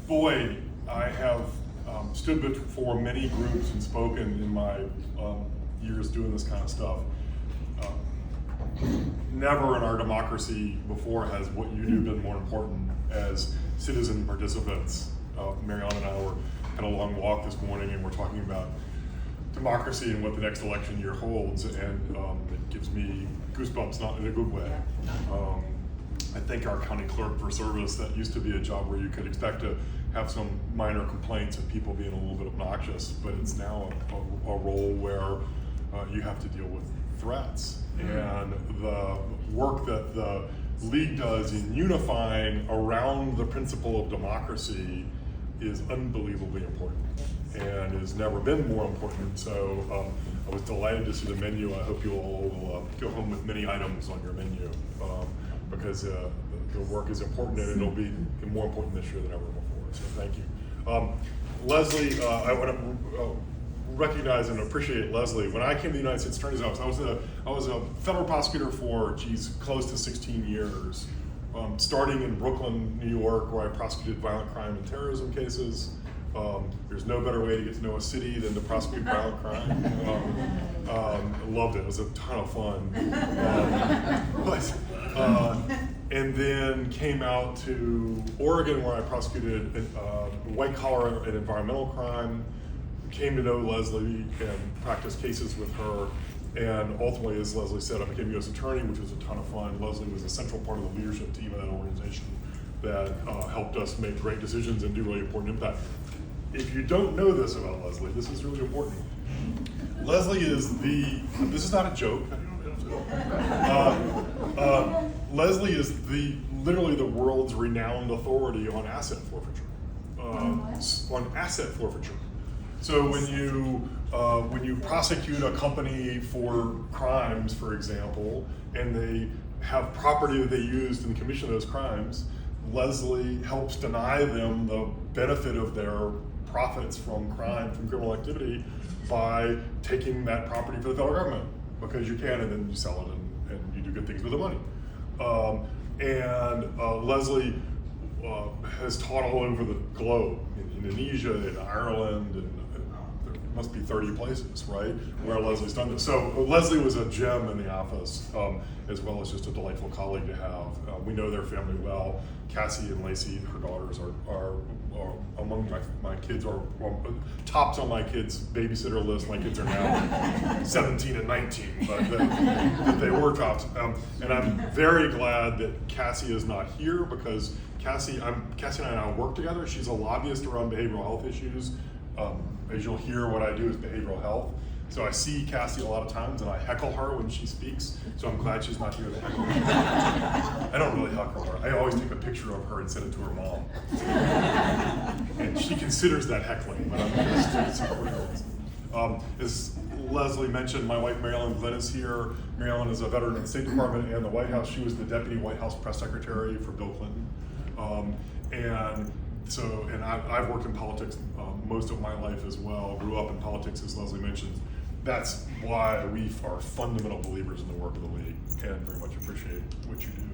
boy, I have stood before many groups and spoken in my years doing this kind of stuff. Never in our democracy before has what you do been more important as citizen participants. Marianne and I had a long walk this morning, and we're talking about democracy and what the next election year holds, and it gives me goosebumps, not in a good way. I thank our county clerk for service. That used to be a job where you could expect to have some minor complaints of people being a little bit obnoxious, but it's now a role where you have to deal with threats. And the work that the League does in unifying around the principle of democracy is unbelievably important and has never been more important. So I was delighted to see the menu. I hope you all will go home with many items on your menu because the work is important, and it'll be more important this year than ever before. So thank you. Leslie, I want to recognize and appreciate Leslie. When I came to the United States Attorney's Office, I was a federal prosecutor for, close to 16 years. Starting in Brooklyn, New York, where I prosecuted violent crime and terrorism cases. There's no better way to get to know a city than to prosecute violent crime. Loved it. It was a ton of fun. And then came out to Oregon, where I prosecuted white collar and environmental crime. Came to know Leslie and practiced cases with her. And ultimately, as Leslie said, I became U.S. Attorney, which was a ton of fun. Leslie was a central part of the leadership team of that organization that helped us make great decisions and do really important impact. If you don't know this about Leslie, this is really important. Leslie is this is not a joke. Leslie is literally the world's renowned authority on asset forfeiture. On asset forfeiture. So when you prosecute a company for crimes, for example, and they have property that they used in the commission of those crimes, Leslie helps deny them the benefit of their profits from criminal activity, by taking that property for the federal government, because you can, and then you sell it and you do good things with the money. Leslie has taught all over the globe, in Indonesia, in Ireland, and there must be 30 places, right, where Leslie's done this. So Leslie was a gem in the office, as well as just a delightful colleague to have. We know their family well. Cassie and Lacey, her daughters, are among my kids, are tops on my kids' babysitter list. My kids are now 17 and 19, but they were tops. And I'm very glad that Cassie is not here, because Cassie and I now work together. She's a lobbyist around behavioral health issues. As you'll hear, what I do is behavioral health. So I see Cassie a lot of times, and I heckle her when she speaks, so I'm glad she's not here to heckle me. I don't really heckle her. I always take a picture of her and send it to her mom. And she considers that heckling, but I'm just supporting her. As Leslie mentioned, my wife Marilyn Glenn is here. Marilyn is a veteran of the State Department and the White House. She was the Deputy White House Press Secretary for Bill Clinton. And I've worked in politics most of my life as well. Grew up in politics, as Leslie mentioned. That's why we are fundamental believers in the work of the League, and very much appreciate what you do.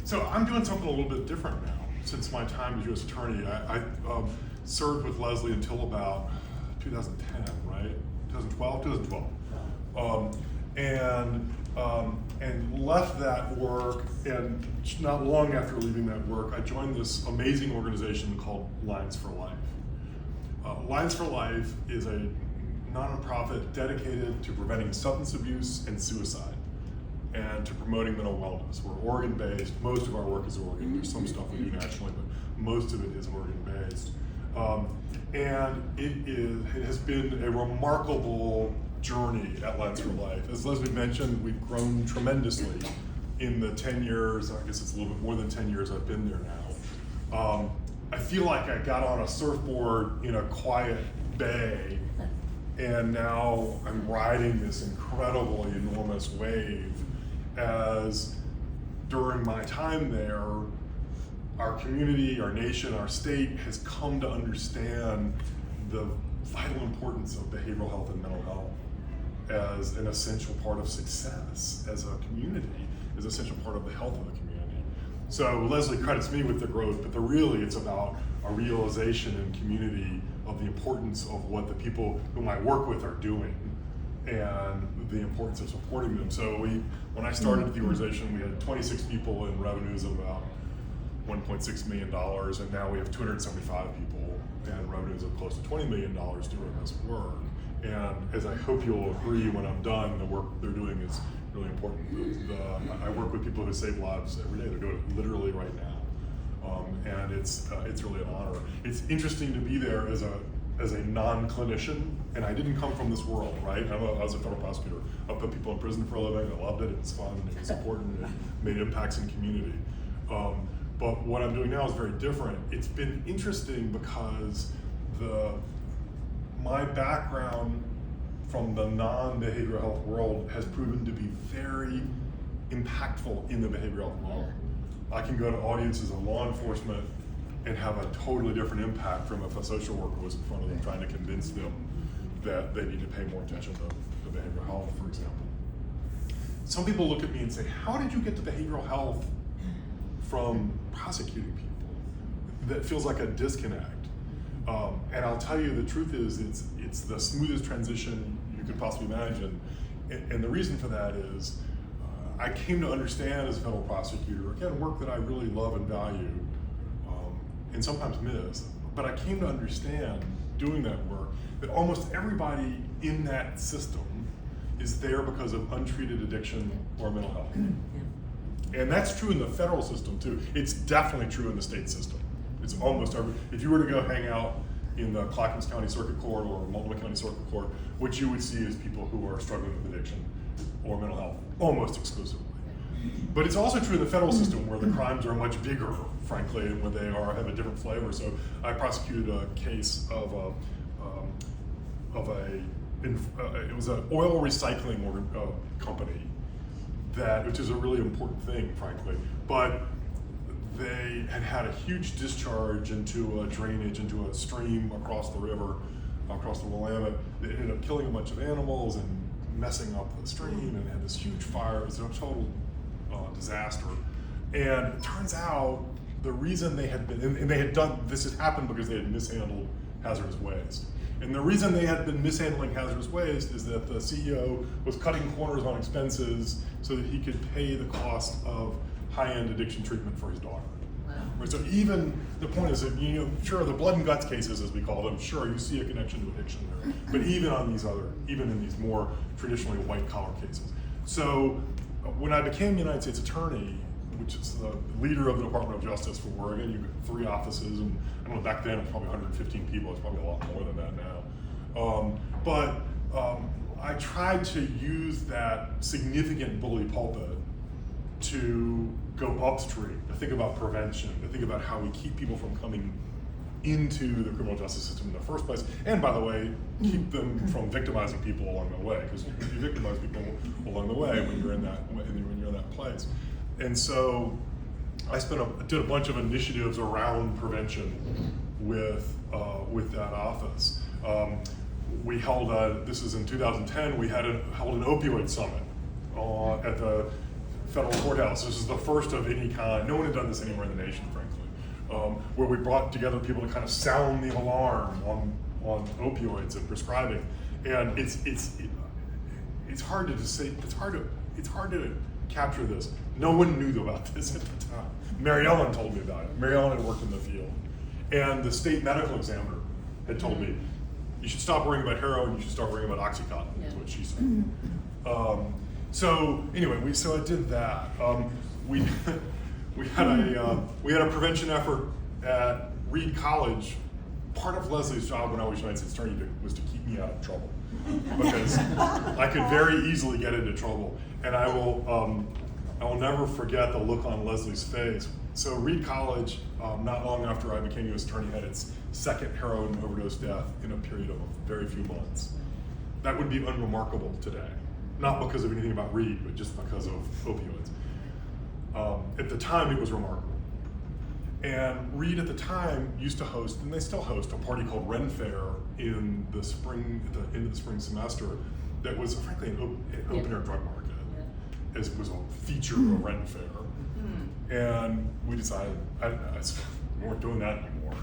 So I'm doing something a little bit different now. Since my time as U.S. Attorney, I served with Leslie until about 2010, right? 2012. And left that work, and not long after leaving that work, I joined this amazing organization called Lines for Life. Lines for Life is a nonprofit dedicated to preventing substance abuse and suicide, and to promoting mental wellness. We're Oregon-based. Most of our work is Oregon. There's some stuff we do nationally, but most of it is Oregon-based. And it has been a remarkable journey at Lines for Life. As Leslie mentioned, we've grown tremendously in the 10 years, I guess it's a little bit more than 10 years I've been there now. I feel like I got on a surfboard in a quiet bay, and now I'm riding this incredible, enormous wave, as during my time there, our community, our nation, our state has come to understand the vital importance of behavioral health and mental health as an essential part of success as a community, as an essential part of the health of the community. So Leslie credits me with the growth, but really it's about a realization in community of the importance of what the people whom I work with are doing and the importance of supporting them. So when I started the organization, we had 26 people and revenues of about $1.6 million, and now we have 275 people and revenues of close to $20 million doing this work. And as I hope you'll agree when I'm done, the work they're doing is really important. I work with people who save lives every day. They're doing it literally right now. And it's really an honor. It's interesting to be there as a non-clinician, and I didn't come from this world, right? I was a federal prosecutor. I put people in prison for a living. I loved it. It was fun. It was important. It made impacts in community. But what I'm doing now is very different. It's been interesting because my background from the non-behavioral health world has proven to be very impactful in the behavioral health world. I can go to audiences of law enforcement and have a totally different impact from if a social worker was in front of them trying to convince them that they need to pay more attention to behavioral health, for example. Some people look at me and say, how did you get to behavioral health from prosecuting people? That feels like a disconnect. And I'll tell you, the truth is it's the smoothest transition you could possibly imagine. And the reason for that is I came to understand as a federal prosecutor, again, work that I really love and value, and sometimes miss, but I came to understand doing that work that almost everybody in that system is there because of untreated addiction or mental health. And that's true in the federal system too. It's definitely true in the state system. It's almost every, if you were to go hang out in the Clackamas County Circuit Court or Multnomah County Circuit Court, what you would see is people who are struggling with addiction or mental health, almost exclusively. But it's also true in the federal system where the crimes are much bigger, frankly, and where they have a different flavor. So I prosecuted a case of it was an oil recycling company which is a really important thing, frankly, but they had a huge discharge into a drainage, into a stream across the river, across the Willamette. They ended up killing a bunch of animals and messing up the stream, and had this huge fire. It was a total disaster. And it turns out the reason they had been, and they had done, this had happened because they had mishandled hazardous waste. And the reason they had been mishandling hazardous waste is that the CEO was cutting corners on expenses so that he could pay the cost of high-end addiction treatment for his daughter. Wow. Right, so even the point is that, sure, the blood and guts cases, as we call them, sure, you see a connection to addiction there. But even in these more traditionally white-collar cases. So when I became United States Attorney, which is the leader of the Department of Justice for Oregon, you got 3 offices, and I don't know, back then it was probably 115 people. It's probably a lot more than that now. But I tried to use that significant bully pulpit to go upstream, to think about prevention, to think about how we keep people from coming into the criminal justice system in the first place, and by the way, keep them from victimizing people along the way, because you victimize people along the way when you're in that place. And so I did a bunch of initiatives around prevention with that office. We held this is in 2010. We held an opioid summit at the federal courthouse. This is the first of any kind. No one had done this anywhere in the nation, frankly, where we brought together people to kind of sound the alarm on opioids and prescribing. And it's hard to say. It's hard to capture this. No one knew about this at the time. Mary Ellen told me about it. Mary Ellen had worked in the field. And the state medical examiner had told me, you should stop worrying about heroin, you should start worrying about Oxycontin, is what she said. So anyway, so I did that. We had a prevention effort at Reed College. Part of Leslie's job when I was United States Attorney was to keep me out of trouble, because I could very easily get into trouble. And I will never forget the look on Leslie's face. So Reed College, not long after I became U.S. Attorney, had its second heroin overdose death in a period of very few months. That would be unremarkable today. Not because of anything about Reed, but just because of opioids. At the time, it was remarkable. And Reed at the time used to host, and they still host, a party called Ren Fair in the spring, at the end of the spring semester, that was frankly an open-air drug market. As was a feature of Ren Fair. And we decided we weren't doing that anymore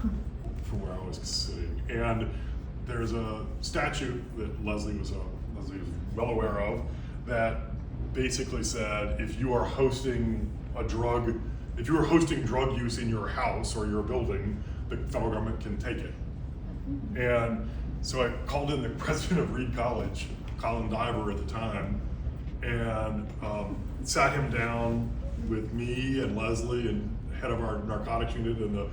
from where I was sitting. And there's a statute that Leslie was well aware of that basically said if you are hosting drug use in your house or your building, the federal government can take it. And so I called in the president of Reed College, Colin Diver at the time, and sat him down with me and Leslie and head of our narcotics unit and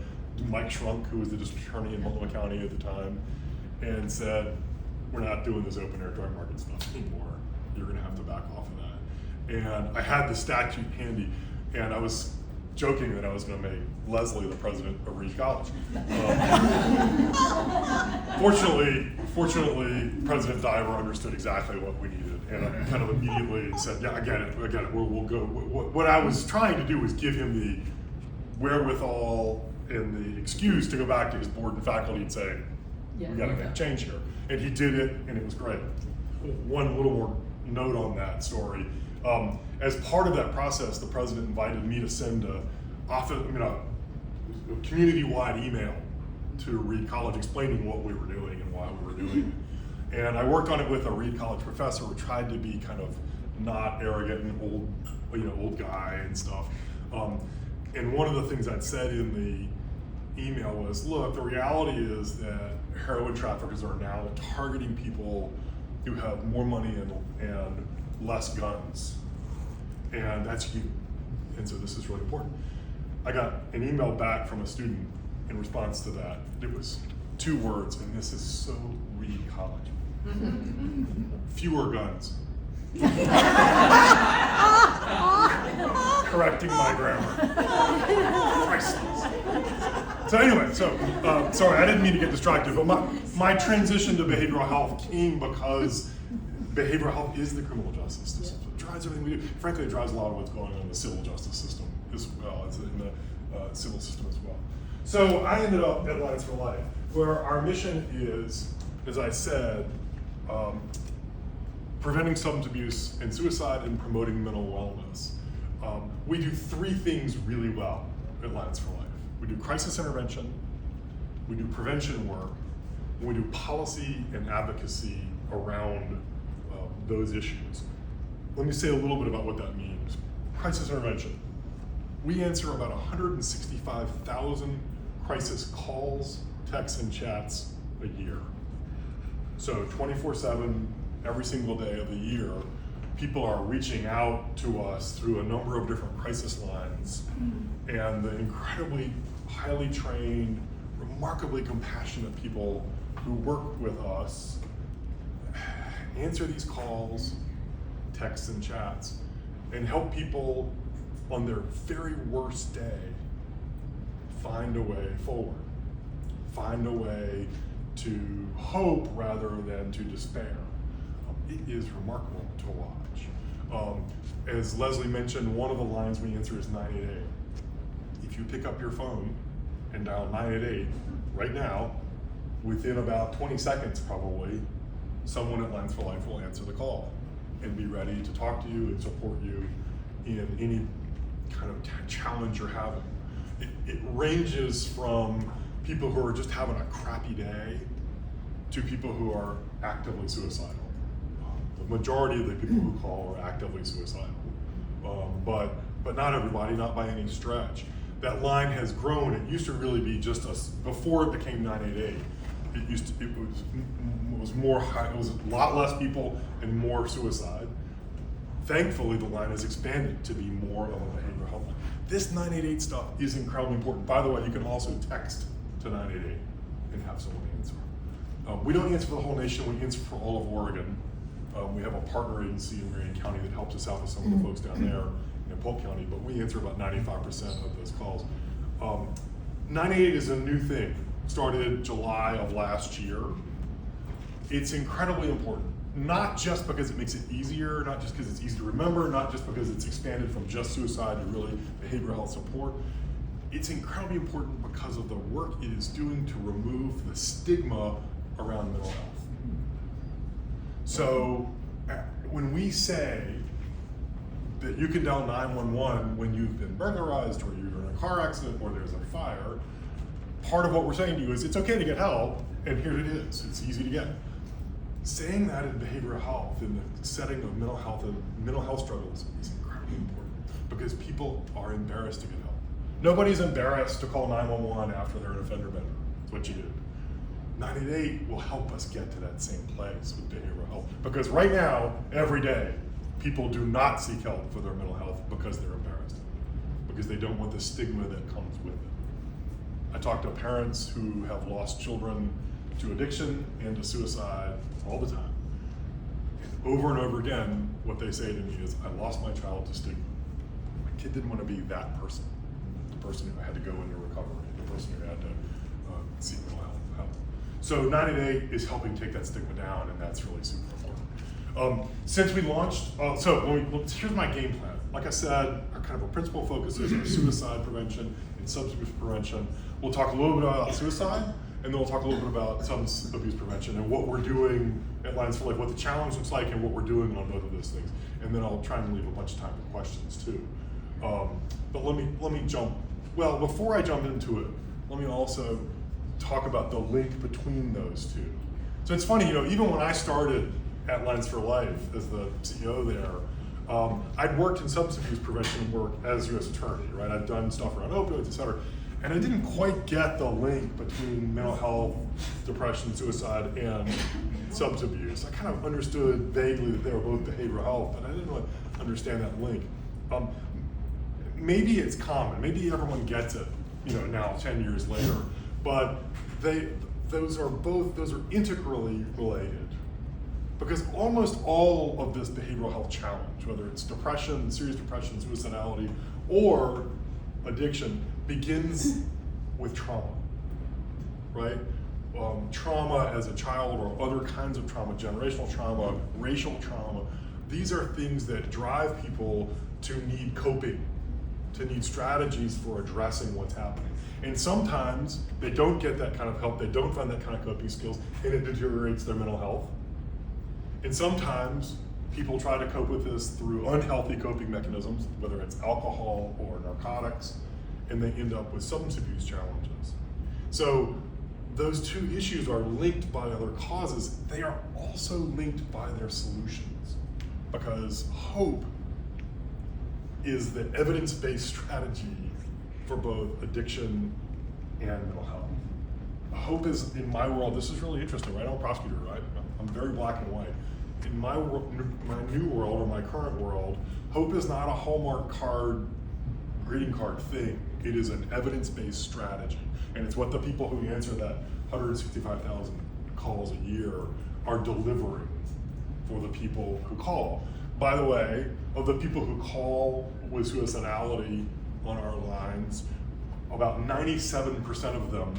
Mike Shrunk, who was the district attorney in Multnomah County at the time, and said, we're not doing this open air drug market stuff anymore. You're gonna have to back off of that. And I had the statute handy, and I was joking that I was gonna make Leslie the president of Reed College. Fortunately, President Diver understood exactly what we needed, and I kind of immediately said, yeah, I get it, we'll go. What I was trying to do was give him the wherewithal and the excuse to go back to his board and faculty and say, we gotta make a change here. And he did it, and it was great. One little more note on that story. As part of that process, the president invited me to send a community-wide email to Reed College explaining what we were doing and why we were doing it. And I worked on it with a Reed College professor who tried to be kind of not arrogant and old guy and stuff. And one of the things I'd said in the email was, look, the reality is that heroin traffickers are now targeting people who have more money and less guns. And that's you. And so this is really important. I got an email back from a student in response to that. It was 2 words, and this is so Reed College. Fewer guns. Correcting my grammar. Priceless. So anyway, sorry, I didn't mean to get distracted, but my transition to behavioral health came because behavioral health is the criminal justice system. It drives everything we do. Frankly, it drives a lot of what's going on in the civil justice system as well, as in the civil system as well. So I ended up at Lines for Life, where our mission is, as I said, preventing substance abuse and suicide and promoting mental wellness. We do 3 things really well at Lines for Life. We do crisis intervention, we do prevention work, and we do policy and advocacy around those issues. Let me say a little bit about what that means. Crisis intervention. We answer about 165,000 crisis calls, texts, and chats a year. So 24/7, every single day of the year, people are reaching out to us through a number of different crisis lines, and the incredibly highly trained, remarkably compassionate people who work with us answer these calls, texts, and chats, and help people on their very worst day find a way forward, find a way to hope rather than to despair. It is remarkable to watch. As Leslie mentioned, one of the lines we answer is 988. If you pick up your phone and dial 988 right now, within about 20 seconds probably, someone at Lines for Life will answer the call and be ready to talk to you and support you in any kind of challenge you're having. It ranges from people who are just having a crappy day to people who are actively suicidal. The majority of the people who call are actively suicidal, but not everybody, not by any stretch. That line has grown. It used to really be just us before it became 988. It was more high. It was a lot less people and more suicide. Thankfully, the line has expanded to be more of a behavioral health line. This 988 stuff is incredibly important. By the way, you can also text to 988 and have someone answer. We don't answer for the whole nation. We answer for all of Oregon. We have a partner agency in Marion County that helps us out with some of the folks down there in Polk County, but we answer about 95% of those calls. 988 is a new thing. Started July of last year. It's incredibly important, not just because it makes it easier, not just because it's easy to remember, not just because it's expanded from just suicide to really behavioral health support. It's incredibly important because of the work it is doing to remove the stigma around mental health. So when we say that you can dial 911 when you've been burglarized or you're in a car accident or there's a fire, part of what we're saying to you is it's okay to get help, and here it is. It's easy to get. Saying that in behavioral health, in the setting of mental health and mental health struggles, is incredibly important because people are embarrassed to get help. Nobody's embarrassed to call 911 after they're an offender bender. That's what you do. 988 will help us get to that same place with behavioral health because right now, every day, people do not seek help for their mental health because they're embarrassed, because they don't want the stigma that comes with it. I talk to parents who have lost children to addiction and to suicide all the time. And over again, what they say to me is, I lost my child to stigma. My kid didn't want to be that person, the person who had to go into recovery, the person who had to seek mental health. So 988 is helping take that stigma down, and that's really super important. Since we launched, here's my game plan. Like I said, our kind of a principal focus is on suicide prevention and substance abuse prevention. We'll talk a little bit about suicide, and then we'll talk a little bit about substance abuse prevention and what we're doing at Lines for Life, what the challenge looks like, and what we're doing on both of those things. And then I'll try and leave a bunch of time for questions too. But let me jump. Well, before I jump into it, let me also talk about the link between those two. So it's funny, even when I started at Lines for Life as the CEO there, I'd worked in substance abuse prevention work as U.S. attorney, right? I'd done stuff around opioids, et cetera. And I didn't quite get the link between mental health, depression, suicide, and substance abuse. I kind of understood vaguely that they were both behavioral health, but I didn't really understand that link. Maybe it's common, maybe everyone gets it, now 10 years later, but those are integrally related. Because almost all of this behavioral health challenge, whether it's depression, serious depression, suicidality, or addiction, begins with trauma, right? Trauma as a child or other kinds of trauma, generational trauma, racial trauma, these are things that drive people to need coping, to need strategies for addressing what's happening. And sometimes they don't get that kind of help, they don't find that kind of coping skills, and it deteriorates their mental health. And sometimes people try to cope with this through unhealthy coping mechanisms, whether it's alcohol or narcotics, and they end up with substance abuse challenges. So those two issues are linked by other causes. They are also linked by their solutions, because hope is the evidence-based strategy for both addiction and mental health. Hope is, in my world, this is really interesting, right? I'm a prosecutor, right? I'm very black and white. In my new world, or my current world, hope is not a Hallmark card, greeting card thing. It is an evidence-based strategy. And it's what the people who answer that 165,000 calls a year are delivering for the people who call. By the way, of the people who call with suicidality on our lines, about 97% of them,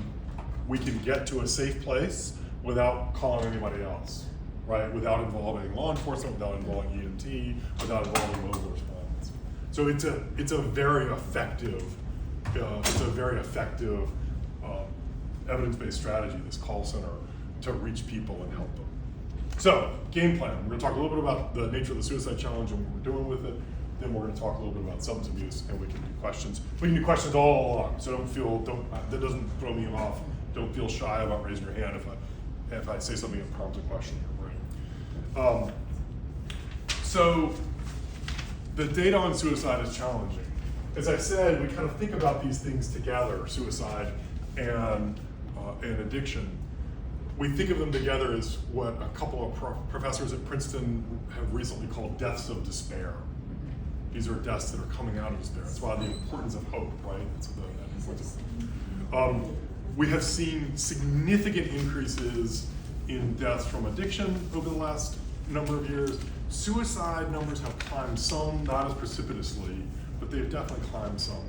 we can get to a safe place without calling anybody else, right? Without involving law enforcement, without involving EMT, without involving mobile response. So it's a very effective, evidence-based strategy, this call center, to reach people and help them. So, game plan. We're going to talk a little bit about the nature of the suicide challenge and what we're doing with it. Then we're going to talk a little bit about substance abuse, and we can do questions. We can do questions all along, so that doesn't throw me off. Don't feel shy about raising your hand if I say something that prompts a question in your brain. So, the data on suicide is challenging. As I said, we kind of think about these things together, suicide and addiction. We think of them together as what a couple of professors at Princeton have recently called deaths of despair. These are deaths that are coming out of despair. That's why the importance of hope, right? That's the importance of hope. We have seen significant increases in deaths from addiction over the last number of years. Suicide numbers have climbed some, not as precipitously, but they've definitely climbed some.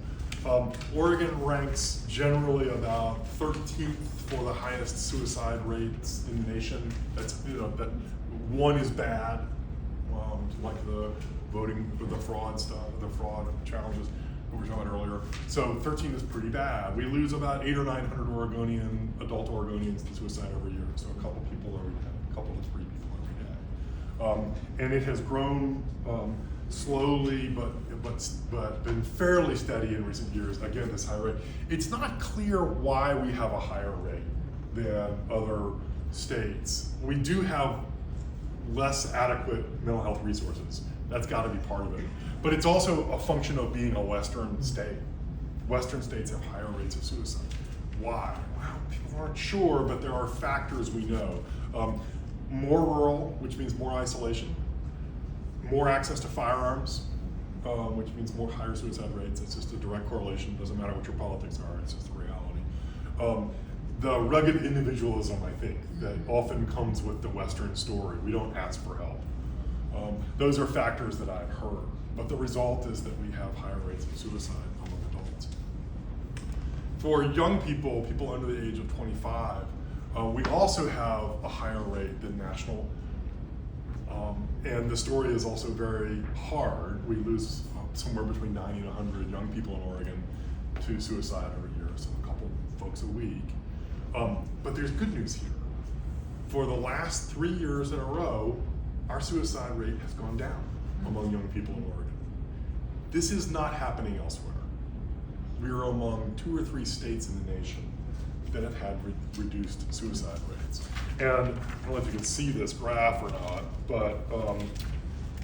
Oregon ranks generally about 13th for the highest suicide rates in the nation. That's, that one is bad, like the voting, the fraud stuff, the fraud challenges we were talking about earlier. So 13 is pretty bad. We lose about 800 or 900 adult Oregonians to suicide every year. So a couple people every day, a couple to three people every day. And it has grown slowly, but been fairly steady in recent years. Again, this high rate. It's not clear why we have a higher rate than other states. We do have less adequate mental health resources. That's got to be part of it. But it's also a function of being a Western state. Western states have higher rates of suicide. Why? Well, people aren't sure, but there are factors we know. More rural, which means more isolation. More access to firearms, which means more higher suicide rates. It's just a direct correlation. Doesn't matter what your politics are, it's just the reality. The rugged individualism, I think, that often comes with the Western story. We don't ask for help. Those are factors that I've heard. But the result is that we have higher rates of suicide among adults. For young people, people under the age of 25, we also have a higher rate than national. And the story is also very hard. We lose somewhere between 90 and 100 young people in Oregon to suicide every year, so a couple folks a week. But there's good news here. For the last 3 years in a row, our suicide rate has gone down among young people in Oregon. This is not happening elsewhere. We are among 2 or 3 states in the nation that have had reduced suicide rates. And I don't know if you can see this graph or not, but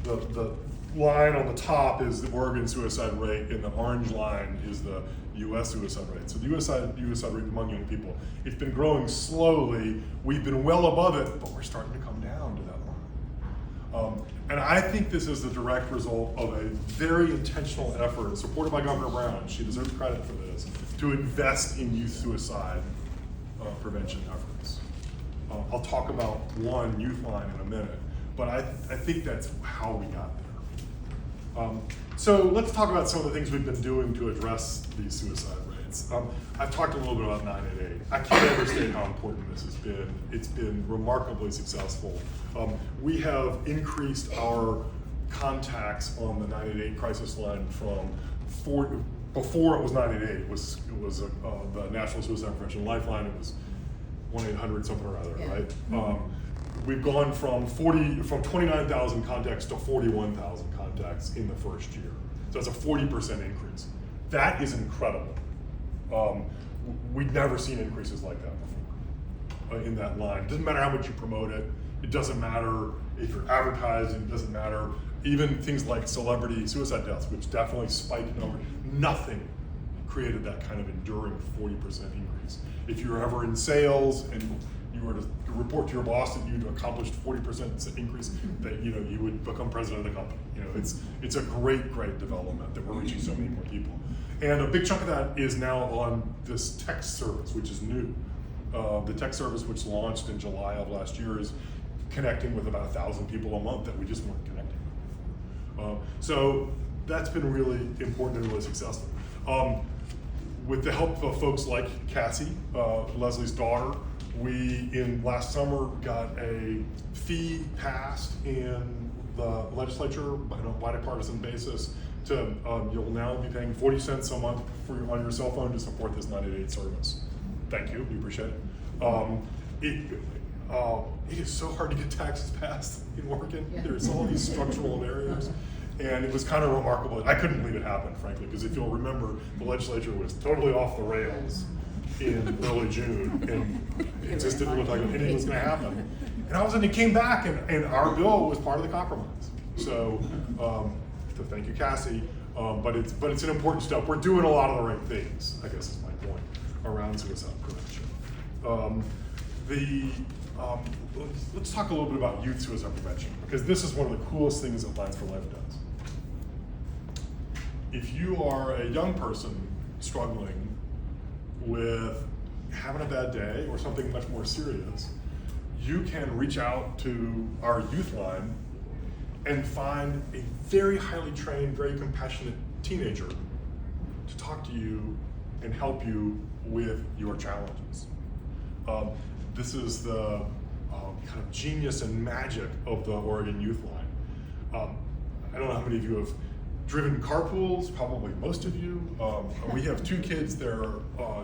the line on the top is the Oregon suicide rate, and the orange line is the U.S. suicide rate. So the U.S. suicide rate among young people, it's been growing slowly. We've been well above it, but we're starting to come down to that line. And I think this is the direct result of a very intentional effort, supported by Governor Brown, she deserves credit for this, to invest in youth suicide prevention efforts. I'll talk about one, Youth Line, in a minute, but I think that's how we got there. So let's talk about some of the things we've been doing to address these suicide rates. I've talked a little bit about 988. I can't understate how important this has been. It's been remarkably successful. We have increased our contacts on the 988 crisis line from before it was 988, it was the National Suicide Prevention Lifeline. It was 1-800 something or other, yeah. Right? We've gone from 29,000 contacts to 41,000 contacts in the first year. So that's a 40% increase. That is incredible. We'd never seen increases like that before in that line. It doesn't matter how much you promote it. It doesn't matter if you're advertising. It doesn't matter. Even things like celebrity suicide deaths, which definitely spiked in number, nothing created that kind of enduring 40% increase. If you were ever in sales and you were to report to your boss that you'd accomplished 40% increase, that you would become president of the company. It's a great development that we're reaching so many more people. And a big chunk of that is now on this text service, which is new. The text service, which launched in July of last year, is connecting with about 1,000 people a month that we just weren't connecting with. So that's been really important and really successful. With the help of folks like Cassie, Leslie's daughter, we last summer got a fee passed in the legislature on a bipartisan basis to you'll now be paying 40 cents a month on your cell phone to support this 988 service. Thank you, we appreciate it. It is so hard to get taxes passed in Oregon. Yeah. There's all these structural barriers. And it was kind of remarkable. I couldn't believe it happened, frankly, because if you'll remember, the legislature was totally off the rails in early June, and it just didn't look like anything was going to happen. And all of a sudden it came back, and our bill was part of the compromise. So thank you, Cassie. But it's an important step. We're doing a lot of the right things, I guess is my point, around suicide prevention. Let's talk a little bit about youth suicide prevention, because this is one of the coolest things that Lines for Life does. If you are a young person struggling with having a bad day or something much more serious, you can reach out to our youth line and find a very highly trained, very compassionate teenager to talk to you and help you with your challenges. This is the kind of genius and magic of the Oregon Youth Line. I don't know how many of you have driven carpools, probably most of you. We have 2 kids, they're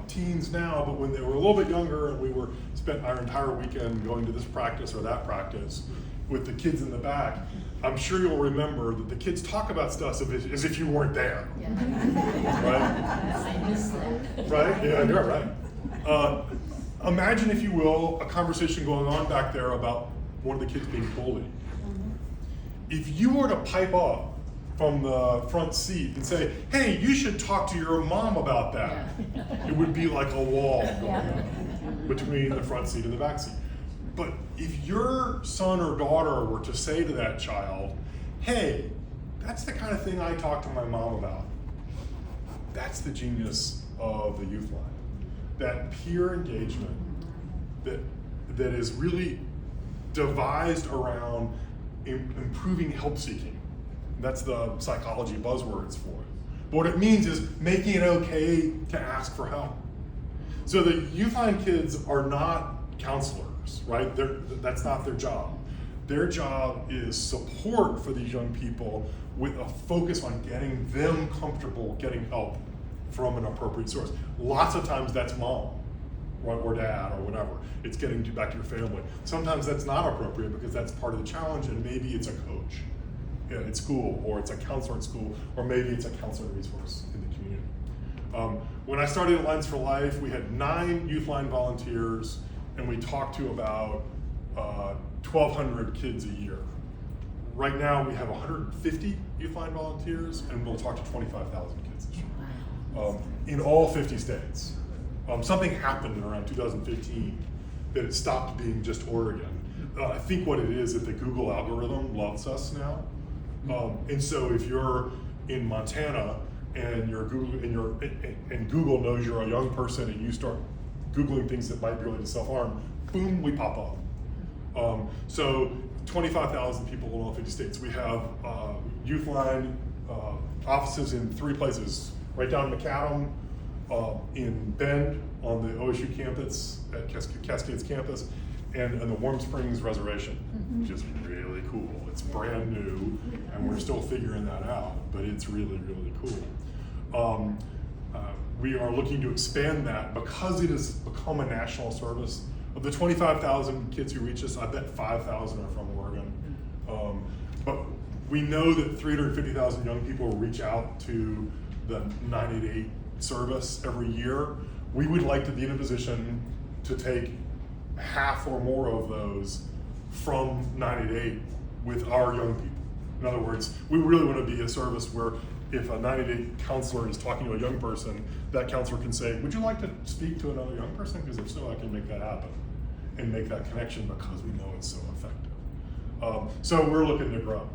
teens now, but when they were a little bit younger and we spent our entire weekend going to this practice or that practice, with the kids in the back, I'm sure you'll remember that the kids talk about stuff as if you weren't there. Yeah. Right? I miss that. Right? Yeah, you're right. Imagine, if you will, a conversation going on back there about one of the kids being bullied. If you were to pipe up from the front seat and say, hey, you should talk to your mom about that, it would be like a wall going up between the front seat and the back seat. But if your son or daughter were to say to that child, hey, that's the kind of thing I talk to my mom about, that's the genius of the Youth Line. That peer engagement that is really devised around improving help seeking. That's the psychology buzzwords for it. But what it means is making it okay to ask for help. So the Youth Line kids are not counselors, right? That's not their job. Their job is support for these young people with a focus on getting them comfortable getting help from an appropriate source. Lots of times that's mom, right, or dad, or whatever. It's getting back to your family. Sometimes that's not appropriate because that's part of the challenge, and maybe it's a coach at school, or it's a counselor at school, or maybe it's a counselor resource in the community. When I started at Lines for Life, we had 9 Youth Line volunteers, and we talked to about 1,200 kids a year. Right now, we have 150 Youth Line volunteers, and we'll talk to 25,000 kids this year. In all 50 states. Something happened in around 2015 that it stopped being just Oregon. I think what it is that the Google algorithm loves us now. And so if you're in Montana and Google knows you're a young person and you start Googling things that might be related to self-harm, boom, we pop up. So 25,000 people in all 50 states. We have Youth Line offices in 3 places. Right down in McAdam, in Bend on the OSU campus, at Cascades campus, and the Warm Springs Reservation, which is really cool. It's brand new, and we're still figuring that out, but it's really, really cool. We are looking to expand that because it has become a national service. Of the 25,000 kids who reach us, I bet 5,000 are from Oregon. But we know that 350,000 young people reach out to the 988 service every year. We would like to be in a position to take half or more of those from 988 with our young people. In other words, we really want to be a service where if a 988 counselor is talking to a young person, that counselor can say, would you like to speak to another young person? Because if so, I can make that happen and make that connection because we know it's so effective. So we're looking to grow.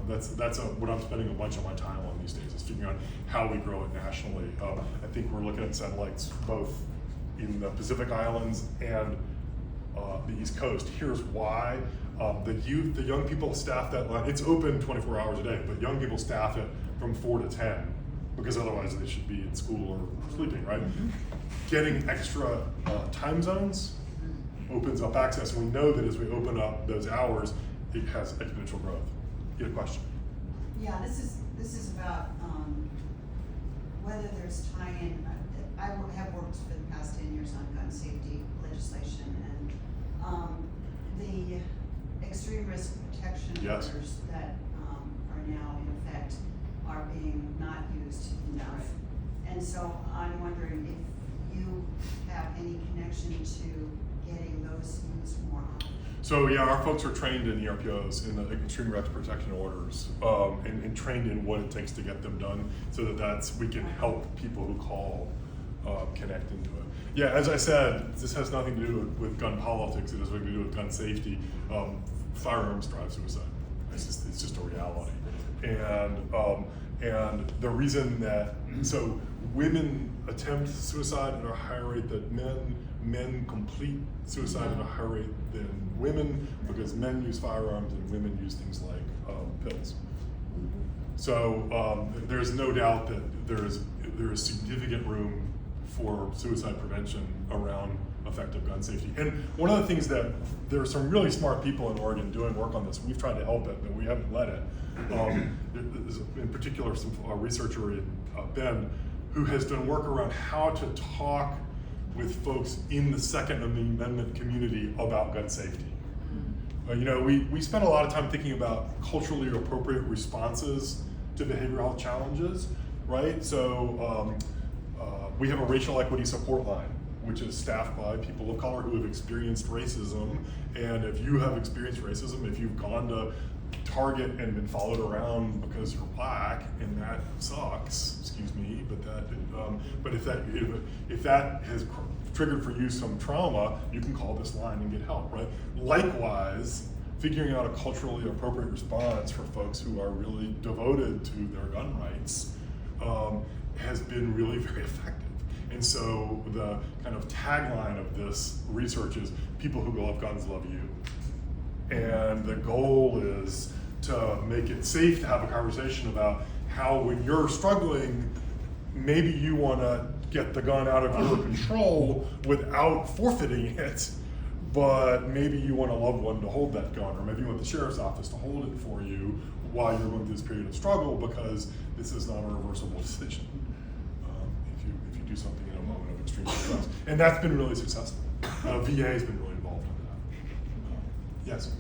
That's what I'm spending a bunch of my time on these days, is figuring out how we grow it nationally. I think we're looking at satellites both in the Pacific Islands and the East Coast. Here's why. The young people staff that line. It's open 24 hours a day, but young people staff it from 4 to 10 because otherwise they should be in school or sleeping, right? Getting extra time zones opens up access. We know that as we open up those hours, it has exponential growth. You had a question? Yeah, this is about whether there's tie-in. I have worked for the past 10 years on gun safety legislation, and the extreme risk protection Yes. orders that are now in effect are being not used enough. And so I'm wondering if you have any connection to getting those used more often. So yeah, our folks are trained in ERPOs, in the extreme risk protection orders, and trained in what it takes to get them done, so that we can help people who call connect into it. Yeah, as I said, this has nothing to do with gun politics. It has something to do with gun safety. Firearms drive suicide. It's just a reality. And the reason that women attempt suicide at a higher rate than men complete suicide at a higher rate than women, because men use firearms and women use things like pills. So there's no doubt that there is significant room for suicide prevention around effective gun safety. And one of the things that there are some really smart people in Oregon doing work on this. We've tried to help it, but we haven't led it. There's in particular a researcher in Bend who has done work around how to talk with folks in the Second Amendment community about gun safety. We spend a lot of time thinking about culturally appropriate responses to behavioral health challenges, right? So we have a racial equity support line, which is staffed by people of color who have experienced racism. And if you have experienced racism, if you've gone to Target and been followed around because you're black, and that sucks, excuse me, but if that has triggered for you some trauma, you can call this line and get help, right? Likewise, figuring out a culturally appropriate response for folks who are really devoted to their gun rights has been really very effective. And so the kind of tagline of this research is, people who love guns love you. And the goal is to make it safe to have a conversation about how, when you're struggling, maybe you want to get the gun out of your control without forfeiting it, but maybe you want a loved one to hold that gun, or maybe you want the sheriff's office to hold it for you while you're going through this period of struggle, because this is not a reversible decision if you do something in a moment of extreme stress. And that's been really successful. VA has been really involved in that. Yes?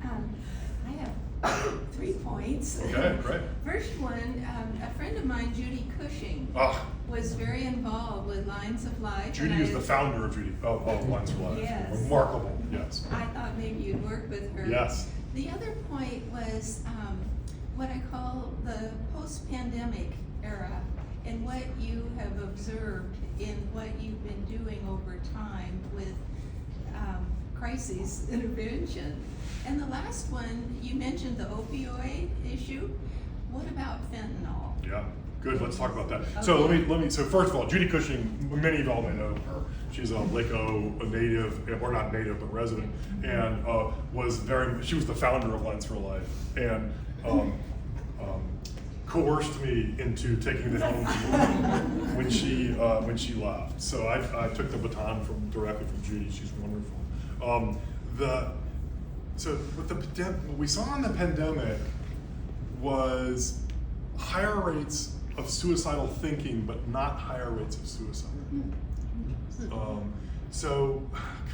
I have 3 points. Okay, great. First one, a friend of mine, Judy Cushing, was very involved with Lines of Life. Judy is the founder of Lines of Life. Yes. Remarkable, yes. I thought maybe you'd work with her. Yes. The other point was what I call the post-pandemic era, and what you have observed in what you've been doing over time with crisis intervention. And the last one, you mentioned the opioid issue. What about fentanyl? Yeah, good. Let's talk about that. Okay. So let me. So first of all, Judy Cushing, many of y'all may know her. She's a Laco native, or not native, but resident, and she was the founder of Lens for Life, and coerced me into taking the helm when she left. So I took the baton directly from Judy. She's wonderful. So what we saw in the pandemic was higher rates of suicidal thinking, but not higher rates of suicide. So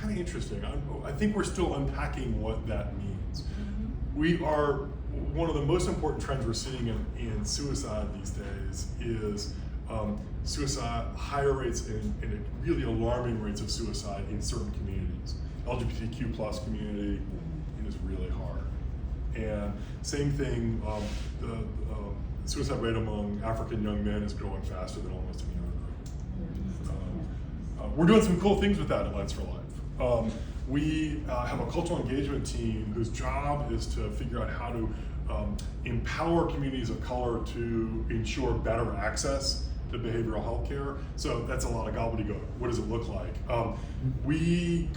kind of interesting. I think we're still unpacking what that means. One of the most important trends we're seeing in suicide these days is suicide, higher rates and really alarming rates of suicide in certain communities. LGBTQ plus community is really hard. And same thing, the suicide rate among African young men is growing faster than almost any other group. We're doing some cool things with that at Lens for Life. We have a cultural engagement team whose job is to figure out how to empower communities of color to ensure better access to behavioral health care. So that's a lot of gobbledygook. What does it look like? We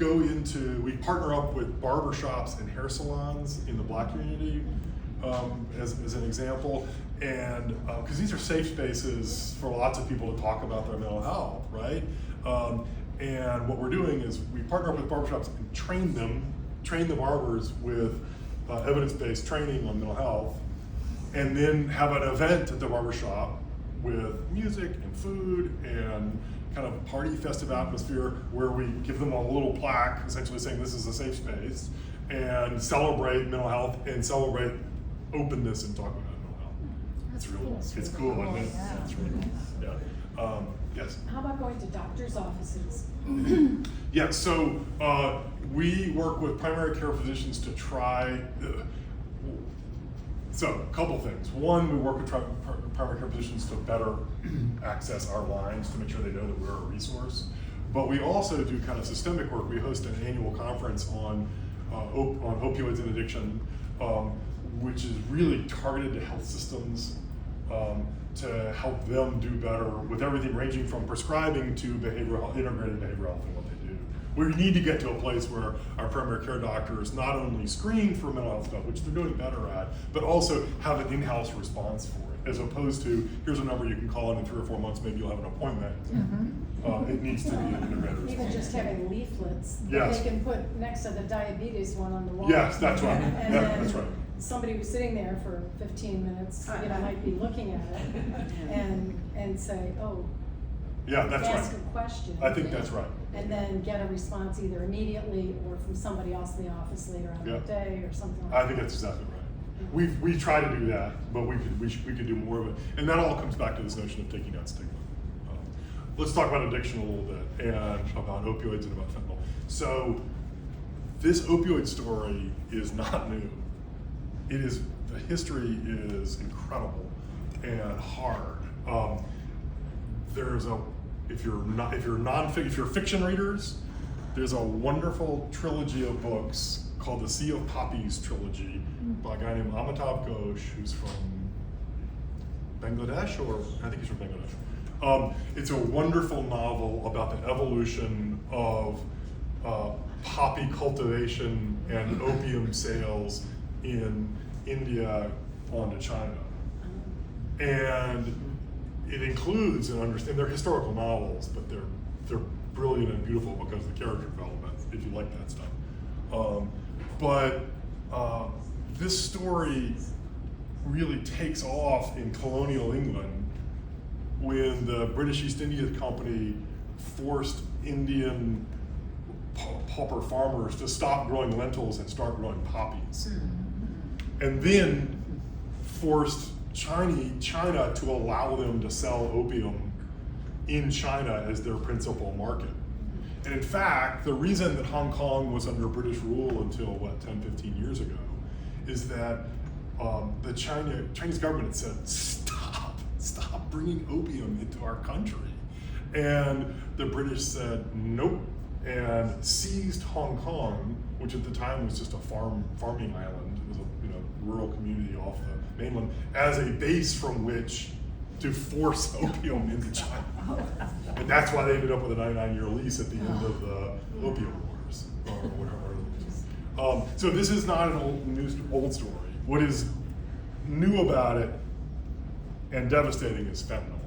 partner up with barbershops and hair salons in the Black community, as an example, and because these are safe spaces for lots of people to talk about their mental health, right? And what we're doing is we partner up with barbershops and train the barbers with evidence-based training on mental health, and then have an event at the barbershop with music and food and kind of party festive atmosphere where we give them a little plaque essentially saying this is a safe space, and celebrate mental health and celebrate openness and talking about mental health. That's It's really cool. it's cool, isn't it? Yeah. It's really cool. Yeah. Yes. How about going to doctors' offices? Yeah, so we work with primary care physicians to try, so a couple things. One, we work with primary care physicians to better access our lines to make sure they know that we're a resource. But we also do kind of systemic work. We host an annual conference on opioids and addiction, which is really targeted to health systems to help them do better with everything ranging from prescribing to integrated behavioral health and what they do. We need to get to a place where our primary care doctors not only screen for mental health stuff, which they're doing better at, but also have an in-house response for it, as opposed to, here's a number you can call, and in 3 or 4 months maybe you'll have an appointment. It needs to be an integrated response. Even just having leaflets that Yes. they can put next to the diabetes one on the wall. Yes, that's right. And Yeah, then that's right. somebody who's sitting there for 15 minutes, might be looking at it and say, oh, Yeah, that's ask right. a question. I think that's right. and then get a response either immediately or from somebody else in the office later on in the Yeah. day or something like I that. think that's exactly right. We try to do that, but we could do more of it, and that all comes back to this notion of taking out stigma. Let's talk about addiction a little bit and about opioids and about fentanyl. So this opioid story is not new. The history is incredible and hard. If you're fiction readers, there's a wonderful trilogy of books called the Sea of Poppies trilogy by a guy named Amitav Ghosh, who's from Bangladesh, or I think he's from Bangladesh. It's a wonderful novel about the evolution of poppy cultivation and opium sales in India onto China. And it includes they're historical novels, but they're brilliant and beautiful because of the character development, if you like that stuff. But this story really takes off in colonial England when the British East India Company forced Indian pauper farmers to stop growing lentils and start growing poppies. And then forced China to allow them to sell opium in China as their principal market. And in fact, the reason that Hong Kong was under British rule until 10, 15 years ago is that the Chinese government had said, stop bringing opium into our country. And the British said, nope, and seized Hong Kong, which at the time was just a farming island. It was a rural community off the mainland, as a base from which to force opium into China. And that's why they ended up with a 99-year lease at the end of the opium wars, or whatever. So this is not an old story. What is new about it and devastating is fentanyl.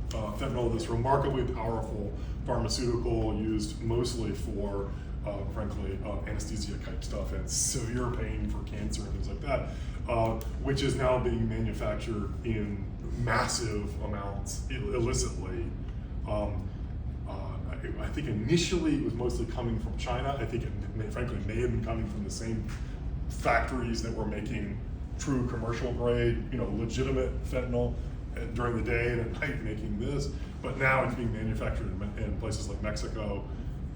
Fentanyl, this remarkably powerful pharmaceutical used mostly for, frankly, anesthesia type stuff and severe pain for cancer and things like that, which is now being manufactured in massive amounts illicitly. I think initially it was mostly coming from China. I think it frankly may have been coming from the same factories that were making true commercial grade, legitimate fentanyl during the day and at night making this. But now it's being manufactured in places like Mexico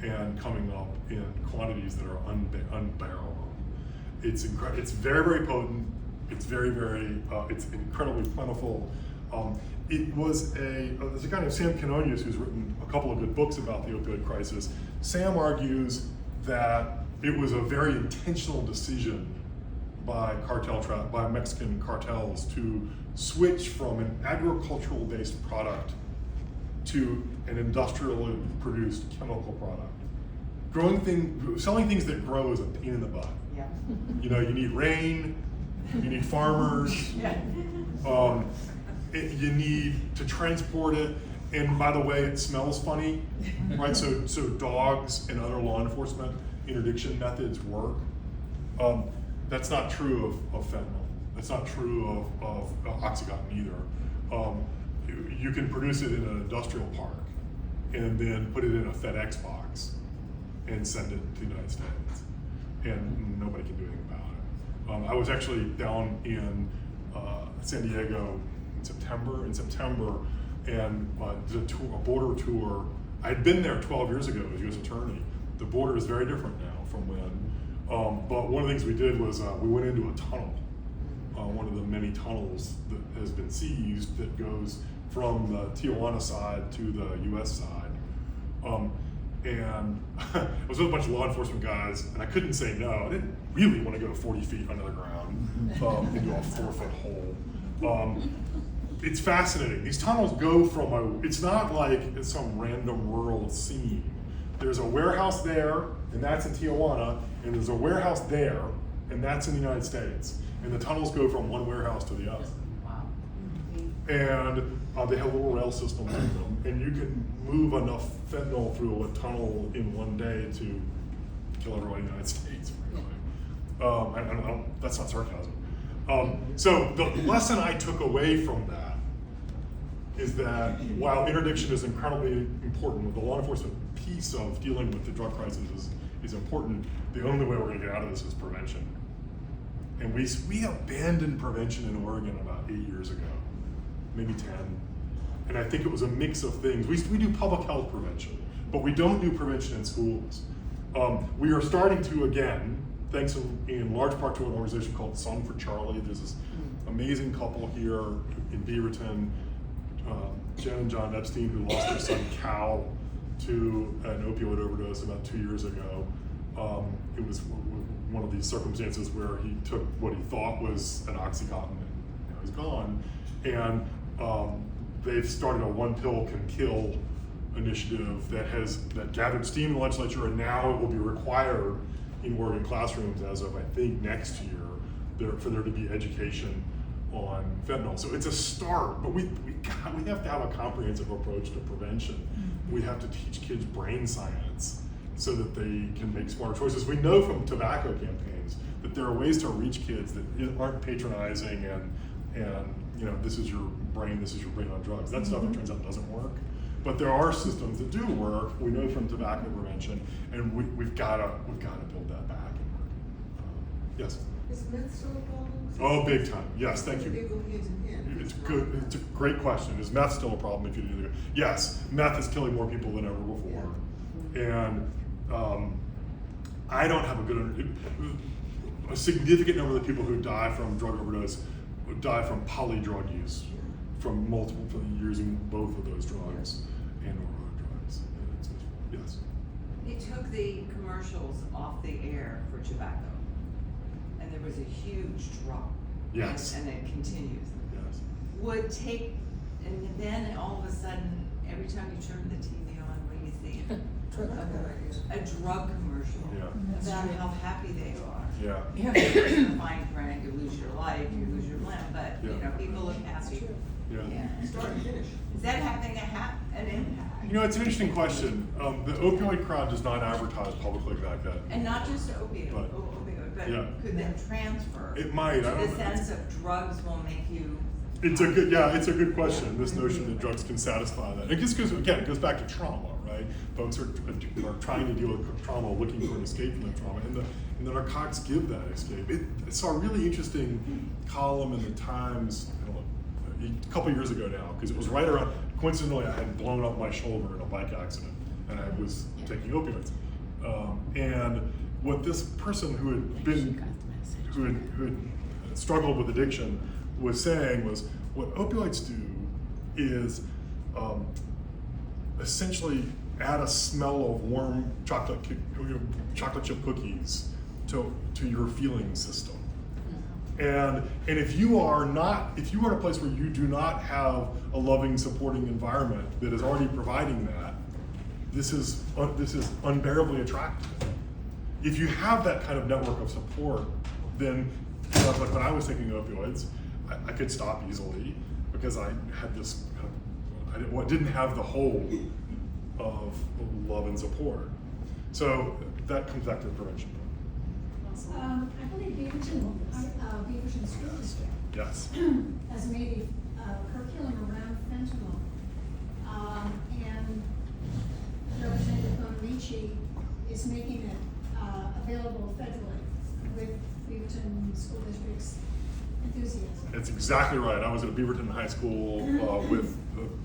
and coming up in quantities that are unbearable. It's very, very potent. It's very, very, it's incredibly plentiful. There's a guy named Sam Canonius who's written a couple of good books about the opioid crisis. Sam argues that it was a very intentional decision by Mexican cartels to switch from an agricultural-based product to an industrially produced chemical product. Selling things that grow is a pain in the butt. Yeah. You need rain, you need farmers, you need to transport it, and by the way, it smells funny, right? So dogs and other law enforcement interdiction methods work. That's not true of fentanyl. That's not true of Oxycontin either. You can produce it in an industrial park and then put it in a FedEx box and send it to the United States, and nobody can do anything about it. I was actually down in San Diego in September, and did a border tour. I'd been there 12 years ago as U.S. attorney. The border is very different now from when. But one of the things we did was we went into a tunnel, one of the many tunnels that has been seized that goes from the Tijuana side to the U.S. side. And I was with a bunch of law enforcement guys, and I couldn't say no. I didn't really want to go 40 feet under the ground into a 4-foot hole. It's fascinating. These tunnels go from it's not like it's some random rural scene. There's a warehouse there, and that's in Tijuana, and there's a warehouse there, and that's in the United States. And the tunnels go from one warehouse to the other. Wow. And they have little rail systems in them, and you can move enough fentanyl through a tunnel in one day to kill everyone in the United States. That's not sarcasm. So the lesson I took away from that is that while interdiction is incredibly important, the law enforcement piece of dealing with the drug crisis is important, the only way we're gonna get out of this is prevention. And we abandoned prevention in Oregon about 8 years ago, maybe 10. And I think it was a mix of things. We do public health prevention, but we don't do prevention in schools. We are starting to, again, thanks in large part to an organization called Song for Charlie. There's this amazing couple here in Beaverton, Jen and John Epstein, who lost their son Cal to an opioid overdose about 2 years ago. It was one of these circumstances where he took what he thought was an Oxycontin and now he's gone. And they've started a one pill can kill initiative that gathered steam in the legislature, and now it will be required in Oregon classrooms as of I think next year for there to be education on fentanyl. So it's a start, but we have to have a comprehensive approach to prevention. We have to teach kids brain science so that they can make smarter choices. We know from tobacco campaigns that there are ways to reach kids that aren't patronizing and this is your brain on drugs. That stuff, it turns out, doesn't work. But there are systems that do work. We know from tobacco prevention, and we've got to build that back and work. Yes. Is meth still a problem? Oh, big time. Yes, thank They you. go hand in hand. It's good. It's a great question. Is meth still a problem if you do it? Yes, meth is killing more people than ever before, and I don't have a significant number of the people who die from drug overdose die from polydrug use, from multiple using both of those drugs and or other drugs. Yes. He took the commercials off the air for tobacco, and there was a huge drop. Yes. And it continues. Yes. And then all of a sudden, every time you turn the TV on, what do you see? A drug commercial. Yeah. About how happy they are. Yeah. In the fine print, you lose your life, you lose your limb, but Yeah. people look happy. Yeah. Start and finish. Is that having an impact? It's an interesting question. The opioid crowd does not advertise publicly like that. And not just opioid, but Yeah. could that transfer? It might. To I the don't know. sense of drugs will make you. It's a good question. This notion that drugs can satisfy that. It just it goes back to trauma, right? Folks are trying to deal with trauma, looking for an escape from the trauma, and the narcotics give that escape. I saw a really interesting column in the Times, a couple years ago now, because it was right around. Coincidentally, I had blown up my shoulder in a bike accident, and I was taking opioids. And what this person who had struggled with addiction was saying was, what opioids do is essentially add a smell of warm chocolate chip cookies to your feeling system. And if you are in a place where you do not have a loving, supporting environment that is already providing that, this is unbearably attractive. If you have that kind of network of support, then like when I was taking opioids, I could stop easily because I had this. I didn't have the hold of love and support. So that comes back to the prevention. I believe Beaverton School District Yes. has made a curriculum around fentanyl. And Representative Bonamici is making it available federally with Beaverton School District's enthusiasm. It's exactly right. I was at Beaverton High School with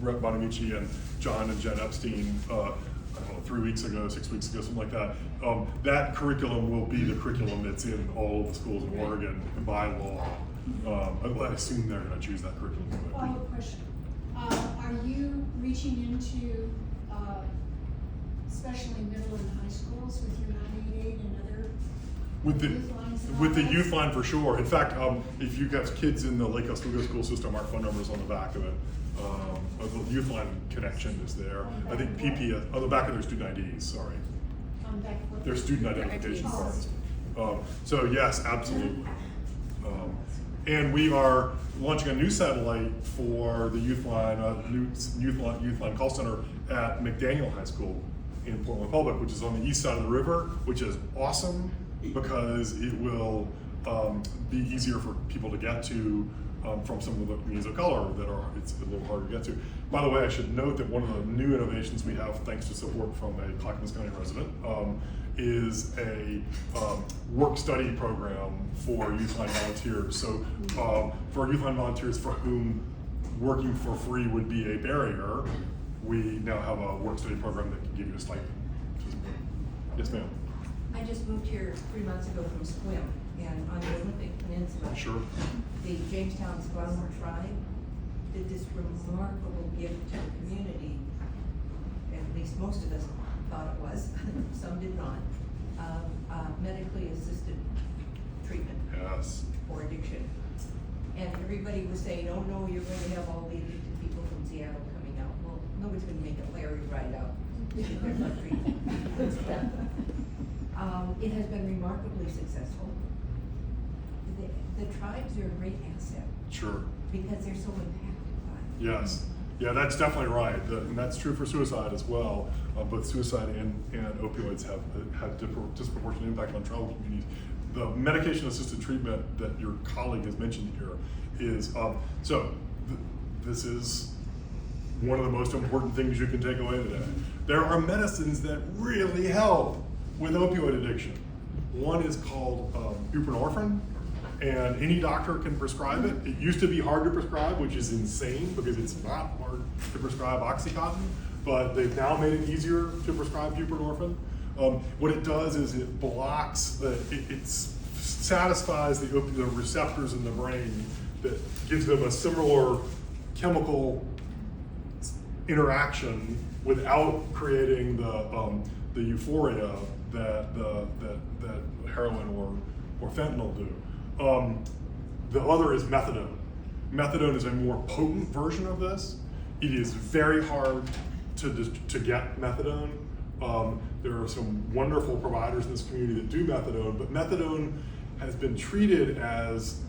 Rep. Bonamici and John and Jen Epstein, I don't know, 6 weeks ago, something like that. That curriculum will be the curriculum that's in all of the schools in Oregon by law. I assume they're going to choose that curriculum. Follow-up question. Are you reaching into, especially middle and high schools with your 988 and other youth lines and all With the that? youth line for sure. In fact, if you've got kids in the Lake Oswego school system, our phone number is on the back of it. The youth line connection is there. I think PPS, on the back of their student IDs, sorry. On back of what? Their student identification cards. So yes, absolutely. And we are launching a new satellite for the youth line, new youth line call center at McDaniel High School in Portland Public, which is on the east side of the river, which is awesome because it will be easier for people to get to from some of the communities of color that it's a little harder to get to. By the way, I should note that one of the new innovations we have, thanks to support from a Clackamas County resident, is a work-study program for youth line volunteers. So for youth line volunteers for whom working for free would be a barrier, we now have a work-study program that can give you a stipend. Yes, ma'am. I just moved here 3 months ago from Swim, and on the Olympic Peninsula. Sure. The Jamestown Squamish tribe did this remarkable gift to the community, at least most of us thought it was, some did not, medically assisted treatment Yes. for addiction. And everybody was saying, oh no, you're going to have all the addicted people from Seattle coming out. Well, nobody's going to make a Larry ride out. There's no treatment. It has been remarkably successful. The tribes are a great asset Sure. because they're so impacted by it. Yes. Yeah, that's definitely right. And that's true for suicide as well. Both suicide and opioids have disproportionate impact on tribal communities. The medication-assisted treatment that your colleague has mentioned here is, this is one of the most important things you can take away today. There are medicines that really help with opioid addiction. One is called buprenorphine, and any doctor can prescribe it. It used to be hard to prescribe, which is insane because it's not hard to prescribe OxyContin, but they've now made it easier to prescribe buprenorphine. What it does is it blocks, it satisfies the receptors in the brain that gives them a similar chemical interaction without creating the euphoria that heroin or fentanyl do. The other is methadone. Methadone is a more potent version of this. It is very hard to get methadone. There are some wonderful providers in this community that do methadone, but methadone has been treated as,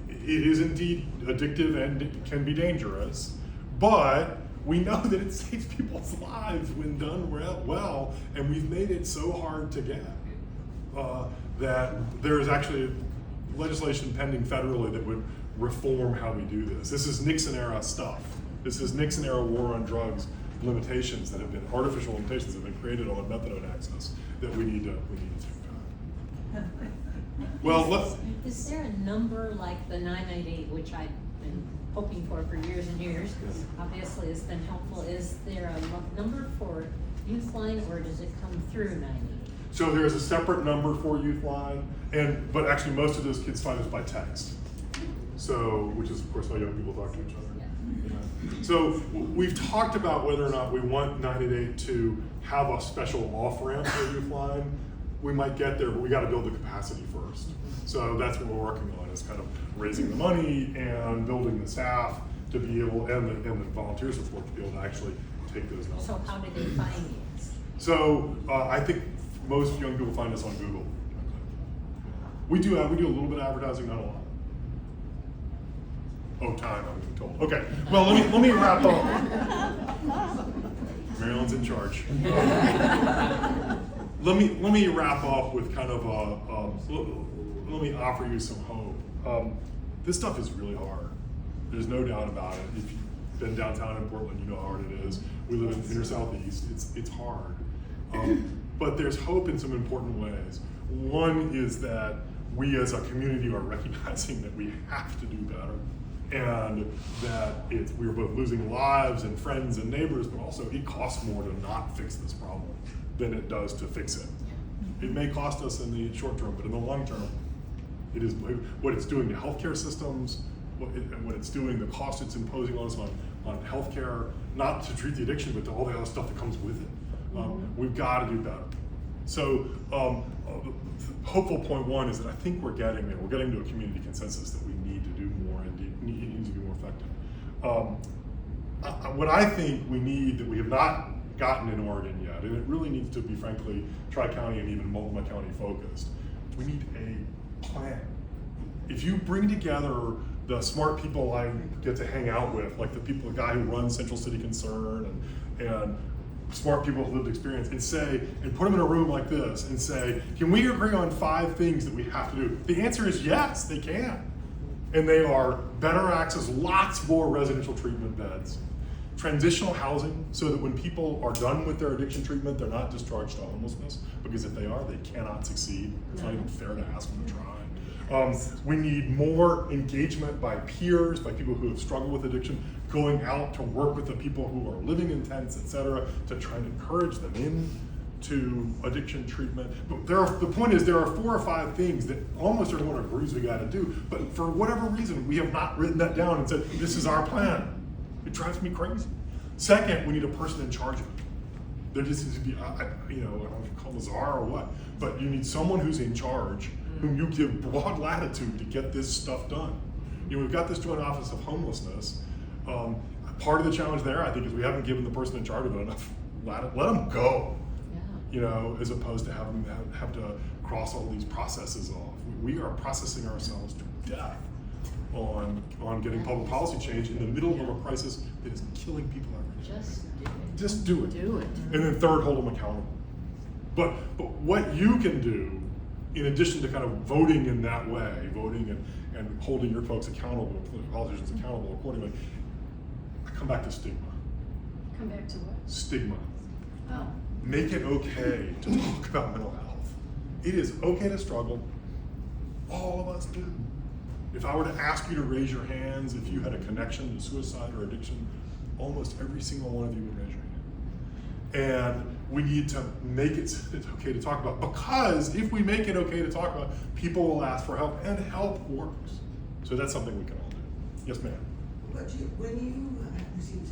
it is indeed addictive and it can be dangerous, but we know that it saves people's lives when done well, and we've made it so hard to get that there is actually legislation pending federally that would reform how we do this. This is Nixon era stuff. This is Nixon era war on drugs limitations that have been, artificial limitations that have been created on methadone access that we need to take back. Well, Is there a number like the 998, which I've been hoping for years and years? Obviously, it's been helpful. Is there a number for Youth Line, or does it come through 988? so there's a separate number for Youth Line, but actually most of those kids find us by text. So, which is of course how young people talk to each other. Yeah. So we've talked about whether or not we want 988 to have a special off-ramp for Youth Line. We might get there, but we got to build the capacity first. So that's what we're working on, is kind of raising the money and building the staff to be able, and the volunteer support to be able to actually take those numbers. So how do they find you? So I think most young people find us on Google. We do a little bit of advertising, not a lot. Oh, time, I'm being told. Okay, well, let me wrap up. Marilyn's in charge. Let me wrap up with kind of let me offer you some hope. This stuff is really hard. There's no doubt about it. If you've been downtown in Portland, you know how hard it is. We live in inner southeast. It's hard. But there's hope in some important ways. One is that we as a community are recognizing that we have to do better, and that we're both losing lives and friends and neighbors, but also it costs more to not fix this problem than it does to fix it. It may cost us in the short term, but in the long term, it is what it's doing to healthcare systems, what it's doing, the cost it's imposing on us on healthcare, not to treat the addiction, but to all the other stuff that comes with it. We've got to do better. So, hopeful point one is that I think we're getting there. We're getting to a community consensus that we need to do more and need to be more effective. What I think we need that we have not gotten in Oregon yet, and it really needs to be, frankly, Tri-County and even Multnomah County focused, we need a plan. If you bring together the smart people I get to hang out with, like the guy who runs Central City Concern and smart people with lived experience, and put them in a room like this and say, can we agree on 5 things that we have to do? The answer is yes, they can. And they are better access, lots more residential treatment beds, transitional housing, so that when people are done with their addiction treatment, they're not discharged to homelessness, because if they are, they cannot succeed. It's not even fair to ask them to try. We need more engagement by peers, by people who have struggled with addiction, going out to work with the people who are living in tents, et cetera, to try and encourage them into addiction treatment. But the point is, there are 4 or 5 things that almost everyone agrees we gotta do, but for whatever reason, we have not written that down and said, this is our plan. It drives me crazy. Second, we need a person in charge of it. There just needs to be, I don't know if you call them a czar or what, but you need someone who's in charge, whom you give broad latitude to get this stuff done. We've got this Joint Office of Homelessness. Part of the challenge there, I think, is we haven't given the person in charge of it enough latitude. Let them go. As opposed to having them have to cross all these processes off. We are processing ourselves to death on getting public policy change in the middle of a crisis that is killing people every day. Just do it. Just do it. And then third, hold them accountable. But what you can do, in addition to kind of voting in that way, voting and holding your folks accountable, politicians accountable accordingly, I come back to stigma. Come back to what? Stigma. Oh, Make it okay to talk about mental health. It is okay to struggle. All of us do. If I were to ask you to raise your hands if you had a connection to suicide or addiction, almost every single one of you would raise your hand. And we need to make it okay to talk about, because if we make it okay to talk about, people will ask for help, and help works. So that's something we can all do. Yes, ma'am. When you receive